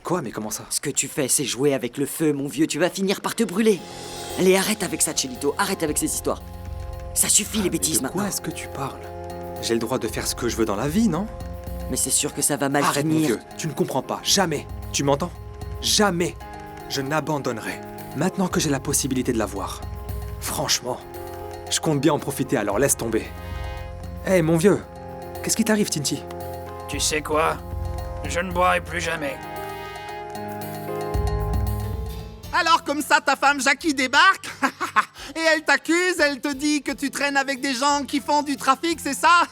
Quoi? Mais comment ça? Ce que tu fais, c'est jouer avec le feu, mon vieux. Tu vas finir par te brûler. Allez, arrête avec ça, Chelito. Arrête avec ces histoires. Ça suffit, les bêtises, maintenant. De quoi est-ce que tu parles? J'ai le droit de faire ce que je veux dans la vie, non? Mais c'est sûr que ça va mal Arrête, finir. mon vieux. Tu ne comprends pas. Jamais. Tu m'entends? Jamais. Je n'abandonnerai. Maintenant que j'ai la possibilité de la voir. Franchement, je compte bien en profiter, alors laisse tomber. Hé, mon vieux. Qu'est-ce qui t'arrive, Tinty? Tu sais quoi? Je ne boirai plus jamais. Alors comme ça, ta femme Jackie débarque et elle t'accuse, elle te dit que tu traînes avec des gens qui font du trafic, c'est ça?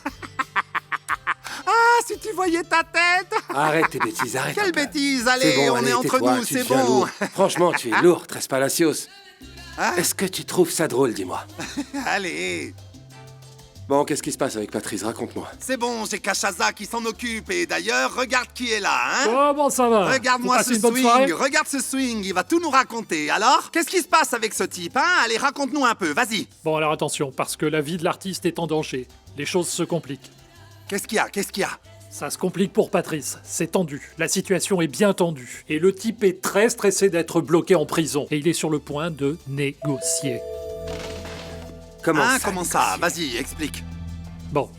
Ah, si tu voyais ta tête. Arrête tes bêtises, arrête. Quelle un peu. bêtise, allez, C'est bon, on allez, est entre tais-toi, nous, tu c'est deviens bon. lourd. Franchement, tu es lourd, Tres Palacios. Hein? Est-ce que tu trouves ça drôle, dis-moi? Allez. Bon, qu'est-ce qui se passe avec Patrice? Raconte-moi. C'est bon, j'ai Cachaza qui s'en occupe. Et d'ailleurs, regarde qui est là, hein. Comment ça va? Regarde-moi Vous ce passez une bonne soirée? swing, regarde ce swing, il va tout nous raconter. Alors, qu'est-ce qui se passe avec ce type, hein? Allez, raconte-nous un peu, vas-y. Bon, alors attention, parce que la vie de l'artiste est en danger. Les choses se compliquent. Qu'est-ce qu'il y a? Qu'est-ce qu'il y a? Ça se complique pour Patrice. C'est tendu. La situation est bien tendue. Et le type est très stressé d'être bloqué en prison. Et il est sur le point de négocier. Comment ça? Vas-y, explique. Bon.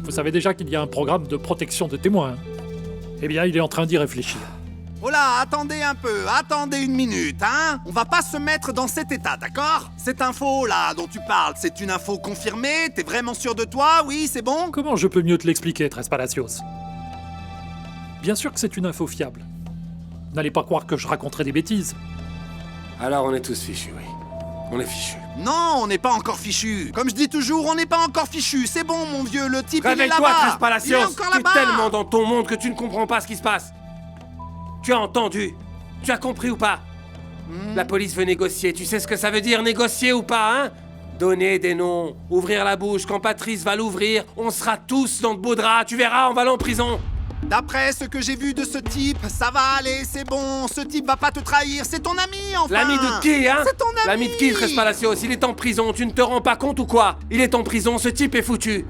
Vous savez déjà qu'il y a un programme de protection de témoins. Hein? Eh bien, il est en train d'y réfléchir. Oh là, attendez un peu, attendez une minute, hein. On va pas se mettre dans cet état, d'accord? Cette info, là, dont tu parles, c'est une info confirmée? T'es vraiment sûr de toi? Oui, c'est bon? Comment je peux mieux te l'expliquer, Tres Palacios? Bien sûr que c'est une info fiable. N'allez pas croire que je raconterai des bêtises. Alors on est tous fichus, oui. On est fichus. Non, on n'est pas encore fichu. Comme je dis toujours, on n'est pas encore fichu. C'est bon, mon vieux, le type, il est Réveille-toi, là-bas. Tres Palacios. Il est encore Tu es là-bas. tellement dans ton monde que tu ne comprends pas ce qui se passe. Tu as entendu? Tu as compris ou pas? La police veut négocier. Tu sais ce que ça veut dire, négocier ou pas, hein? Donner des noms, ouvrir la bouche. Quand Patrice va l'ouvrir, on sera tous dans de beaux draps. Tu verras, on va aller en prison. D'après ce que j'ai vu de ce type, ça va aller, c'est bon. Ce type va pas te trahir, c'est ton ami, enfin. L'ami de qui, hein? C'est ton ami. L'ami de qui, Tres Palacios? Il est en prison, tu ne te rends pas compte ou quoi? Il est en prison, ce type est foutu.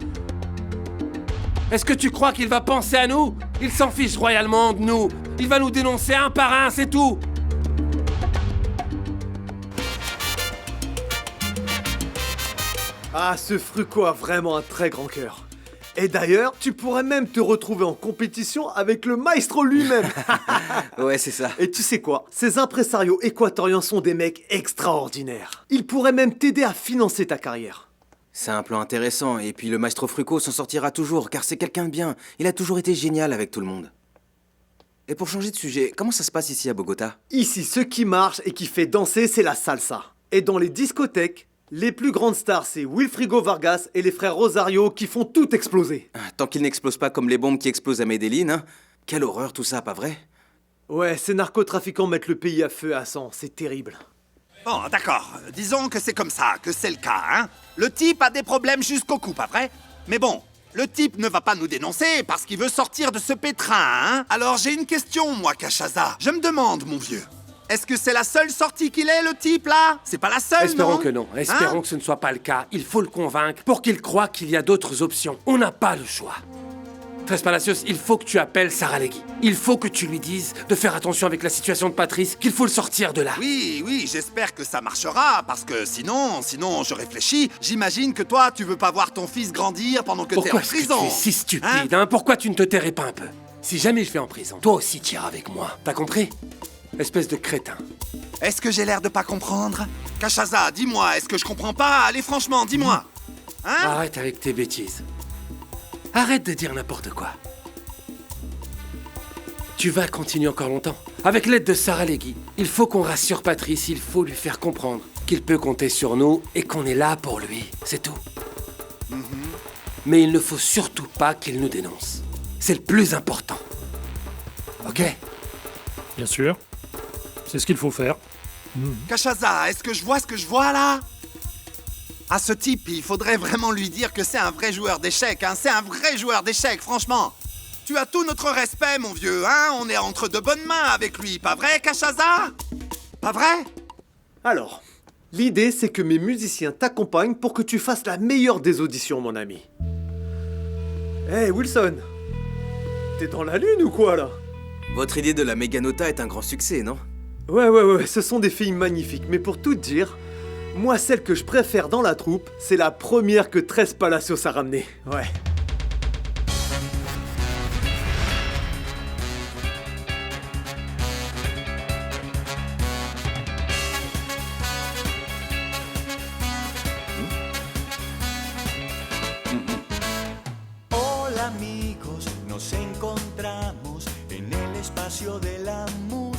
Est-ce que tu crois qu'il va penser à nous? Il s'en fiche royalement de nous. Il va nous dénoncer un par un, c'est tout. Ah, ce Fruco a vraiment un très grand cœur. Et d'ailleurs, tu pourrais même te retrouver en compétition avec le maestro lui-même. Ouais, c'est ça. Et tu sais quoi? Ces impresarios équatoriens sont des mecs extraordinaires. Ils pourraient même t'aider à financer ta carrière. C'est un plan intéressant, et puis le maestro Fruco s'en sortira toujours, car c'est quelqu'un de bien. Il a toujours été génial avec tout le monde. Et pour changer de sujet, comment ça se passe ici à Bogota? Ici, ce qui marche et qui fait danser, c'est la salsa. Et dans les discothèques, les plus grandes stars, c'est Wilfrigo Vargas et les frères Rosario qui font tout exploser. Tant qu'ils n'explosent pas comme les bombes qui explosent à Medellín, hein? Quelle horreur tout ça, pas vrai? Ouais, ces narcotrafiquants mettent le pays à feu et à sang, c'est terrible. Bon, d'accord. Disons que c'est comme ça, que c'est le cas, hein. Le type a des problèmes jusqu'au cou, pas vrai? Mais bon, le type ne va pas nous dénoncer parce qu'il veut sortir de ce pétrin, hein. Alors j'ai une question, moi, Cachaza. Je me demande, mon vieux. Est-ce que c'est la seule sortie qu'il ait, le type, là? C'est pas la seule, Espérons non? que non. Espérons que ce ne soit pas le cas. Il faut le convaincre pour qu'il croie qu'il y a d'autres options. On n'a pas le choix. Tres Palacios, il faut que tu appelles Saralegui. Il faut que tu lui dises de faire attention avec la situation de Patrice, qu'il faut le sortir de là. Oui, oui, j'espère que ça marchera, parce que sinon, je réfléchis. J'imagine que toi, tu veux pas voir ton fils grandir pendant que t'es en Pourquoi est-ce que prison. tu es si stupide, hein? Pourquoi tu ne te tairais pas un peu? Si jamais je vais en prison, toi aussi t'iras avec moi. T'as compris? Espèce de crétin. Est-ce que j'ai l'air de pas comprendre? Cachaza, dis-moi, est-ce que je comprends pas? Allez, franchement, dis-moi. Hein? Arrête avec tes bêtises. Arrête de dire n'importe quoi. Tu vas continuer encore longtemps. Avec l'aide de Saralegui, il faut qu'on rassure Patrice, il faut lui faire comprendre qu'il peut compter sur nous et qu'on est là pour lui. C'est tout. Mais il ne faut surtout pas qu'il nous dénonce. C'est le plus important. Ok? Bien sûr. C'est ce qu'il faut faire. Cachaza, est-ce que je vois ce que je vois là? À ce type, il faudrait vraiment lui dire que c'est un vrai joueur d'échecs, hein. C'est un vrai joueur d'échecs, franchement. Tu as tout notre respect, mon vieux, hein. On est entre de bonnes mains avec lui, pas vrai, Cachaza? Pas vrai? Alors, l'idée c'est que mes musiciens t'accompagnent pour que tu fasses la meilleure des auditions, mon ami. Hey Wilson, t'es dans la lune ou quoi là? Votre idée de la Meganota est un grand succès, non? Ouais, ce sont des filles magnifiques, mais pour tout te dire, moi celle que je préfère dans la troupe, c'est la première que Tres Palacios a ramenée, ouais. Hola amigos, nos encontramos en el espacio de la música.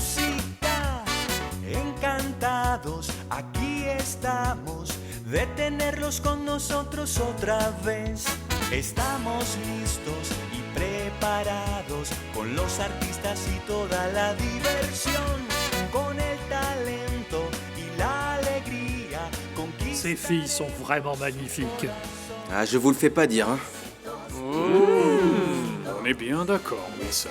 Encantados, aquí estamos de tenerlos con nosotros otra vez. Estamos listos y preparados preparados con los artistas y toda la diversión, con el talento y la alegría. Ces filles sont vraiment magnifiques. Ah, je vous le fais pas dire, hein. On est bien d'accord, Wilson.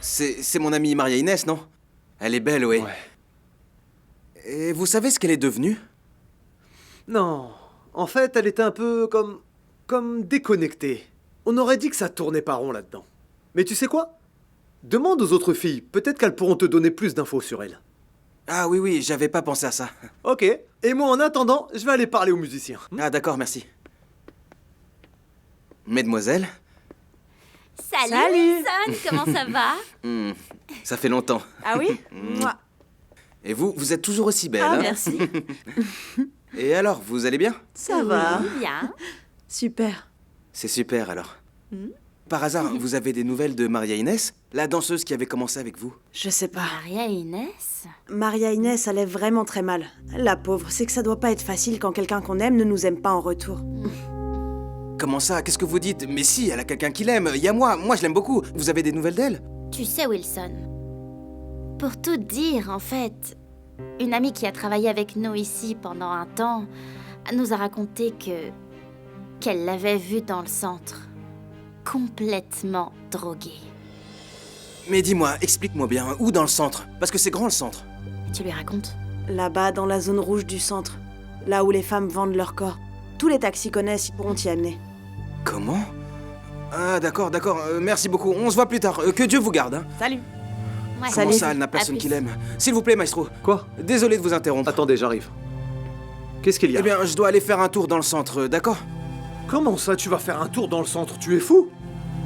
C'est mon amie Maria Inès, non? Elle est belle, ouais. Et vous savez ce qu'elle est devenue? Non. En fait, elle était un peu comme déconnectée. On aurait dit que ça tournait pas rond là-dedans. Mais tu sais quoi? Demande aux autres filles, peut-être qu'elles pourront te donner plus d'infos sur elle. Ah oui, j'avais pas pensé à ça. Ok. Et moi, en attendant, je vais aller parler aux musiciens. Ah d'accord, merci. Mesdemoiselles? Salut Wilson, comment ça va? Ça fait longtemps. Ah oui? Moi. Et vous êtes toujours aussi belle, Ah, hein? merci. Et alors, vous allez bien? Ça va. Bien. Super. C'est super, alors. Par hasard, vous avez des nouvelles de Maria Inès, la danseuse qui avait commencé avec vous? Je sais pas. Maria Inès? Maria Inès allait vraiment très mal. La pauvre, c'est que ça doit pas être facile quand quelqu'un qu'on aime ne nous aime pas en retour. Comment ça? Qu'est-ce que vous dites? Mais si, elle a quelqu'un qui l'aime. Il y a moi je l'aime beaucoup. Vous avez des nouvelles d'elle? Tu sais, Wilson, pour tout dire, en fait, une amie qui a travaillé avec nous ici pendant un temps nous a raconté qu'elle l'avait vue dans le centre, complètement droguée. Mais dis-moi, explique-moi bien, où dans le centre? Parce que c'est grand le centre. Tu lui racontes? Là-bas, dans la zone rouge du centre. Là où les femmes vendent leur corps. Tous les taxis connaissent, ils pourront t'y amener. Comment? Ah d'accord, merci beaucoup. On se voit plus tard. Que Dieu vous garde, hein. Salut. Ouais. Comment ça, elle n'a personne qui l'aime? S'il vous plaît, maestro. Quoi? Désolé de vous interrompre. Attendez, j'arrive. Qu'est-ce qu'il y a? Eh bien, je dois aller faire un tour dans le centre, d'accord? Comment ça, tu vas faire un tour dans le centre? Tu es fou?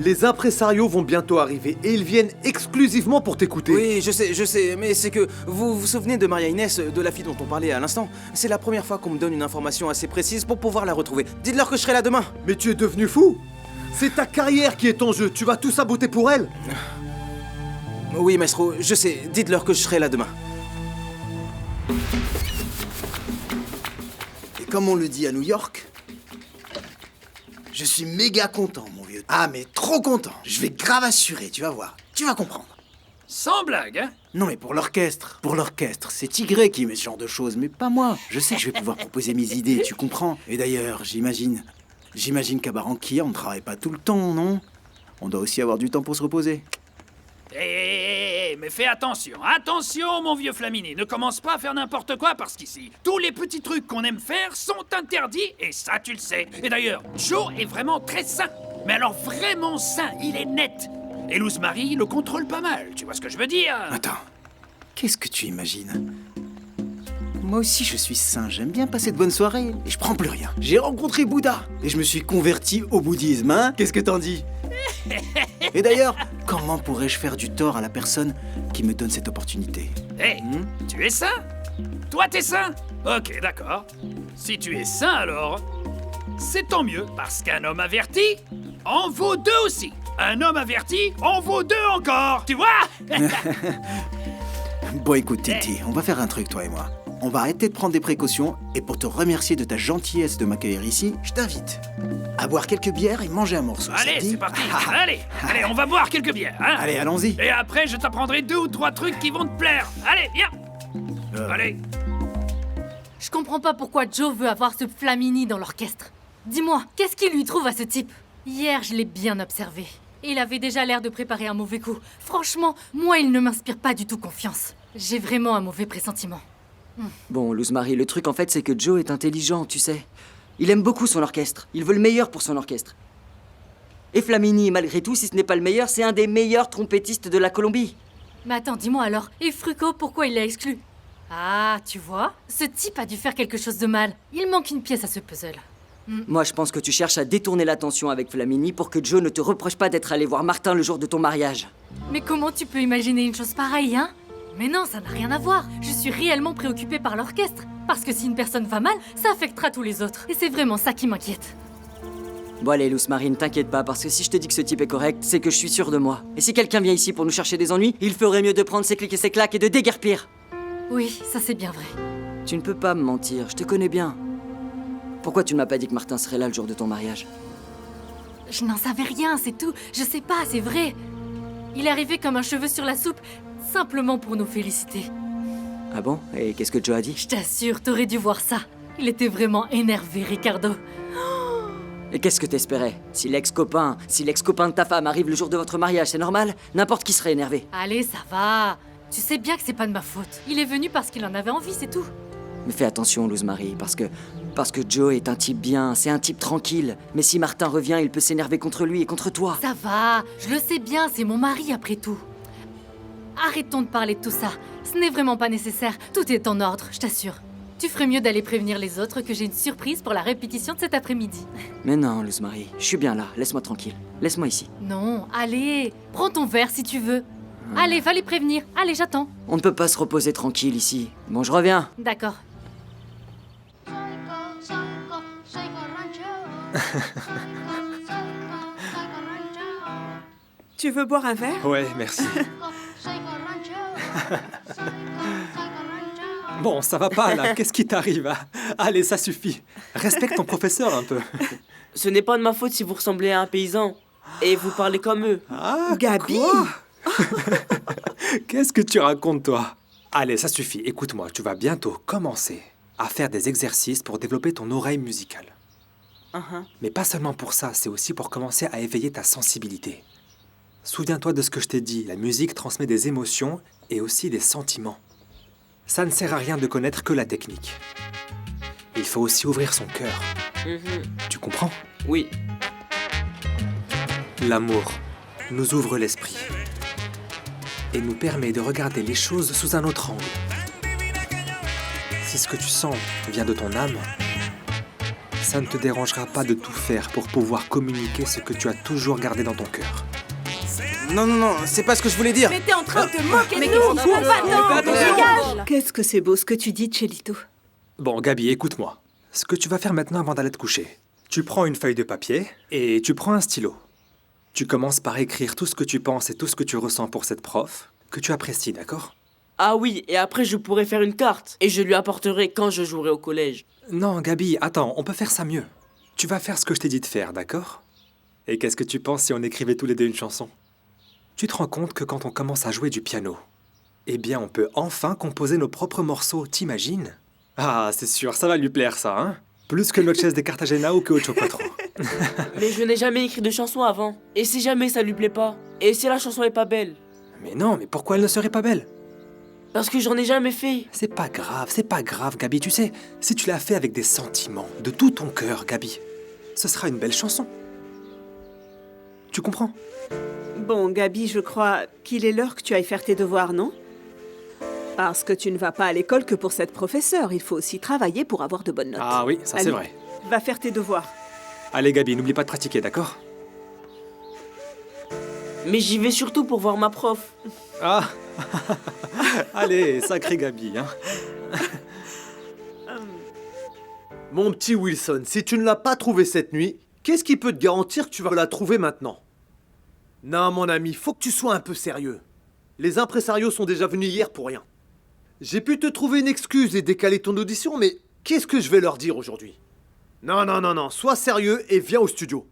Les impresarios vont bientôt arriver et ils viennent exclusivement pour t'écouter. Oui, je sais, mais c'est que vous vous souvenez de Maria Inès, de la fille dont on parlait à l'instant? C'est la première fois qu'on me donne une information assez précise pour pouvoir la retrouver. Dites-leur que je serai là demain. Mais tu es devenu fou? C'est ta carrière qui est en jeu, tu vas tout saboter pour elle? Oui, maestro, je sais, dites-leur que je serai là demain. Et comme on le dit à New York, je suis méga content, mon vieux. Ah, mais trop content. Je vais grave assurer, tu vas voir. Tu vas comprendre. Sans blague, hein? Non, mais pour l'orchestre. Pour l'orchestre, c'est Tigré qui met ce genre de choses, mais pas moi. Je sais que je vais pouvoir proposer mes idées, tu comprends? Et d'ailleurs, j'imagine qu'à Barranquilla, on ne travaille pas tout le temps, non? On doit aussi avoir du temps pour se reposer. Mais fais attention, attention mon vieux Flamini, ne commence pas à faire n'importe quoi parce qu'ici, tous les petits trucs qu'on aime faire sont interdits et ça tu le sais. Et d'ailleurs, Joe est vraiment très sain, mais alors vraiment sain, il est net. Et Luz Marie le contrôle pas mal, tu vois ce que je veux dire? Attends, qu'est-ce que tu imagines? Moi aussi je suis saint, j'aime bien passer de bonnes soirées et je prends plus rien. J'ai rencontré Bouddha et je me suis converti au bouddhisme, hein? Qu'est-ce que t'en dis? Et d'ailleurs, comment pourrais-je faire du tort à la personne qui me donne cette opportunité? Tu es sain? Toi t'es sain? Ok, d'accord. Si tu es sain alors, c'est tant mieux, parce qu'un homme averti en vaut deux aussi. Un homme averti en vaut deux encore, tu vois? Bon écoute Titi, on va faire un truc toi et moi. On va arrêter de prendre des précautions et pour te remercier de ta gentillesse de m'accueillir ici, je t'invite à boire quelques bières et manger un morceau. Allez, c'est parti. Allez, on va boire quelques bières, hein? Allez, allons-y. Et après, je t'apprendrai 2 ou 3 trucs qui vont te plaire. Allez, viens. Allez. Je comprends pas pourquoi Joe veut avoir ce Flamini dans l'orchestre. Dis-moi, qu'est-ce qu'il lui trouve à ce type? Hier, je l'ai bien observé. Il avait déjà l'air de préparer un mauvais coup. Franchement, moi, il ne m'inspire pas du tout confiance. J'ai vraiment un mauvais pressentiment. Bon, Luz Marie, le truc en fait, c'est que Joe est intelligent, tu sais. Il aime beaucoup son orchestre. Il veut le meilleur pour son orchestre. Et Flamini, malgré tout, si ce n'est pas le meilleur, c'est un des meilleurs trompettistes de la Colombie. Mais attends, dis-moi alors, et Fruco, pourquoi il l'a exclu? Ah, tu vois, ce type a dû faire quelque chose de mal. Il manque une pièce à ce puzzle. Moi, je pense que tu cherches à détourner l'attention avec Flamini pour que Joe ne te reproche pas d'être allé voir Martin le jour de ton mariage. Mais comment tu peux imaginer une chose pareille, hein? Mais non, ça n'a rien à voir. Je suis réellement préoccupée par l'orchestre. Parce que si une personne va mal, ça affectera tous les autres. Et c'est vraiment ça qui m'inquiète. Bon allez, Luz Marine, t'inquiète pas, parce que si je te dis que ce type est correct, c'est que je suis sûr de moi. Et si quelqu'un vient ici pour nous chercher des ennuis, il ferait mieux de prendre ses clics et ses claques et de déguerpir. Oui, ça c'est bien vrai. Tu ne peux pas me mentir, je te connais bien. Pourquoi tu ne m'as pas dit que Martin serait là le jour de ton mariage? Je n'en savais rien, c'est tout. Je sais pas, c'est vrai. Il est arrivé comme un cheveu sur la soupe, simplement pour nous féliciter. Ah bon? Et qu'est-ce que Joe a dit? Je t'assure, t'aurais dû voir ça. Il était vraiment énervé, Ricardo. Et qu'est-ce que t'espérais? Si l'ex-copain de ta femme arrive le jour de votre mariage, c'est normal? N'importe qui serait énervé. Allez, ça va. Tu sais bien que c'est pas de ma faute. Il est venu parce qu'il en avait envie, c'est tout. Mais fais attention, Luz Marie, parce que Joe est un type bien, c'est un type tranquille. Mais si Martin revient, il peut s'énerver contre lui et contre toi. Ça va, je le sais bien, c'est mon mari après tout. Arrêtons de parler de tout ça. Ce n'est vraiment pas nécessaire. Tout est en ordre, je t'assure. Tu ferais mieux d'aller prévenir les autres que j'ai une surprise pour la répétition de cet après-midi. Mais non, Luz Marie, je suis bien là, laisse-moi tranquille. Laisse-moi ici. Non, allez, prends ton verre si tu veux. Allez, va les prévenir. Allez, j'attends. On ne peut pas se reposer tranquille ici. Bon, je reviens. D'accord. Tu veux boire un verre? Ouais, merci. Bon, ça va pas là, qu'est-ce qui t'arrive hein? Allez, ça suffit. Respecte ton professeur un peu. Ce n'est pas de ma faute si vous ressemblez à un paysan. Et vous parlez comme eux. Ah, Gabi! Qu'est-ce que tu racontes, toi? Allez, ça suffit. Écoute-moi, tu vas bientôt commencer à faire des exercices pour développer ton oreille musicale. Mais pas seulement pour ça, c'est aussi pour commencer à éveiller ta sensibilité. Souviens-toi de ce que je t'ai dit, la musique transmet des émotions et aussi des sentiments. Ça ne sert à rien de connaître que la technique. Il faut aussi ouvrir son cœur. Tu comprends? Oui. L'amour nous ouvre l'esprit et nous permet de regarder les choses sous un autre angle. Si ce que tu sens vient de ton âme, ça ne te dérangera pas de tout faire pour pouvoir communiquer ce que tu as toujours gardé dans ton cœur. Non, non, non, c'est pas ce que je voulais dire. Mais t'es en train de te moquer de nous. Dégage. Qu'est-ce que c'est beau ce que tu dis, Chelito. Bon, Gabi, écoute-moi. Ce que tu vas faire maintenant avant d'aller te coucher, tu prends une feuille de papier et tu prends un stylo. Tu commences par écrire tout ce que tu penses et tout ce que tu ressens pour cette prof que tu apprécies, d'accord? Ah oui, et après je pourrai faire une carte et je lui apporterai quand je jouerai au collège. Non, Gabi, attends, on peut faire ça mieux. Tu vas faire ce que je t'ai dit de faire, d'accord? Et qu'est-ce que tu penses si on écrivait tous les deux une chanson? Tu te rends compte que quand on commence à jouer du piano, eh bien on peut enfin composer nos propres morceaux, t'imagines? Ah, c'est sûr, ça va lui plaire ça, hein? Plus que Noches de Cartagena ou que Ocho Cuatro. Mais je n'ai jamais écrit de chanson avant. Et si jamais ça lui plaît pas? Et si la chanson est pas belle? Mais non, mais pourquoi elle ne serait pas belle? Parce que j'en ai jamais fait. C'est pas grave, Gabi, tu sais, si tu l'as fait avec des sentiments, de tout ton cœur, Gabi, ce sera une belle chanson. Tu comprends? Bon, Gabi, je crois qu'il est l'heure que tu ailles faire tes devoirs, non? Parce que tu ne vas pas à l'école que pour cette professeure. Il faut aussi travailler pour avoir de bonnes notes. Ah oui, ça c'est vrai. Va faire tes devoirs. Allez, Gabi, n'oublie pas de pratiquer, d'accord? Mais j'y vais surtout pour voir ma prof. Ah. Allez, sacré Gabi, hein. Mon petit Wilson, si tu ne l'as pas trouvée cette nuit, qu'est-ce qui peut te garantir que tu vas la trouver maintenant? Non, mon ami, faut que tu sois un peu sérieux. Les impresarios sont déjà venus hier pour rien. J'ai pu te trouver une excuse et décaler ton audition, mais qu'est-ce que je vais leur dire aujourd'hui? Non, non, non, non, sois sérieux et viens au studio.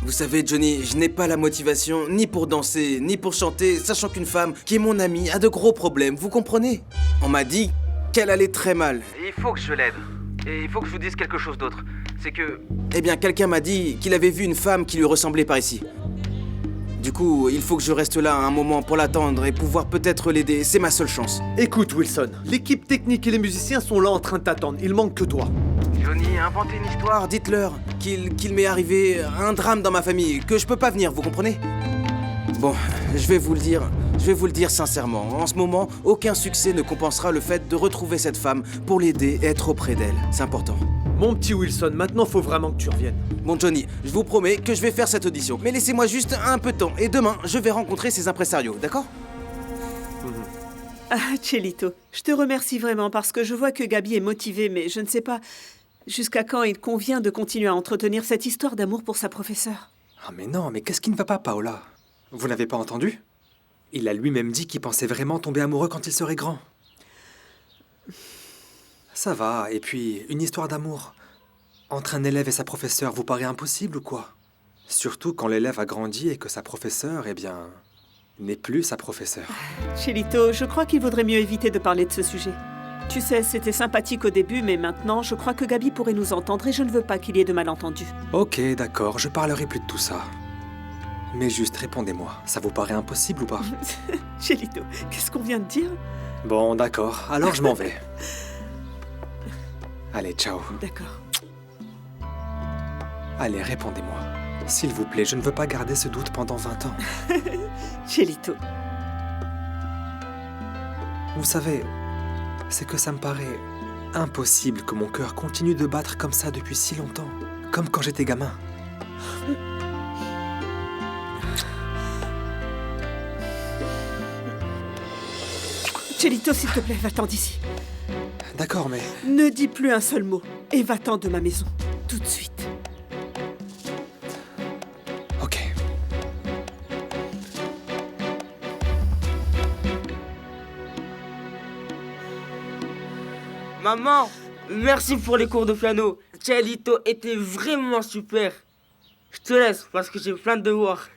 Vous savez, Johnny, je n'ai pas la motivation ni pour danser, ni pour chanter, sachant qu'une femme qui est mon amie a de gros problèmes, vous comprenez? On m'a dit qu'elle allait très mal. Il faut que je l'aide. Et il faut que je vous dise quelque chose d'autre. C'est que... Eh bien, quelqu'un m'a dit qu'il avait vu une femme qui lui ressemblait par ici. Du coup, il faut que je reste là un moment pour l'attendre et pouvoir peut-être l'aider. C'est ma seule chance. Écoute, Wilson, l'équipe technique et les musiciens sont là en train de t'attendre. Il manque que toi. Johnny, inventez une histoire. Dites-leur qu'il m'est arrivé un drame dans ma famille, que je peux pas venir, vous comprenez? Bon, je vais vous le dire sincèrement. En ce moment, aucun succès ne compensera le fait de retrouver cette femme pour l'aider et être auprès d'elle. C'est important. Mon petit Wilson, maintenant faut vraiment que tu reviennes. Bon Johnny, je vous promets que je vais faire cette audition. Mais laissez-moi juste un peu de temps. Et demain, je vais rencontrer ces impresarios, d'accord? Ah, Chelito, je te remercie vraiment parce que je vois que Gabi est motivée, mais je ne sais pas... Jusqu'à quand il convient de continuer à entretenir cette histoire d'amour pour sa professeure? Ah mais non, mais qu'est-ce qui ne va pas, Paola? Vous n'avez pas entendu? Il a lui-même dit qu'il pensait vraiment tomber amoureux quand il serait grand. Ça va, et puis, une histoire d'amour entre un élève et sa professeure vous paraît impossible ou quoi? Surtout quand l'élève a grandi et que sa professeure, eh bien, n'est plus sa professeure. Cielito, je crois qu'il vaudrait mieux éviter de parler de ce sujet. Tu sais, c'était sympathique au début, mais maintenant, je crois que Gabi pourrait nous entendre et je ne veux pas qu'il y ait de malentendus. Ok, d'accord, je parlerai plus de tout ça. Mais juste répondez-moi, ça vous paraît impossible ou pas? Cielito, qu'est-ce qu'on vient de dire? Bon, d'accord, alors je m'en vais. Allez, ciao. D'accord. Allez, répondez-moi. S'il vous plaît, je ne veux pas garder ce doute pendant 20 ans. Cielito. Vous savez, c'est que ça me paraît impossible que mon cœur continue de battre comme ça depuis si longtemps. Comme quand j'étais gamin. Cielito, s'il te plaît, va-t'en d'ici. D'accord, mais... Ne dis plus un seul mot et va-t'en de ma maison. Tout de suite. Ok. Maman, merci pour les cours de piano. Cielito était vraiment super. Je te laisse parce que j'ai plein de devoirs.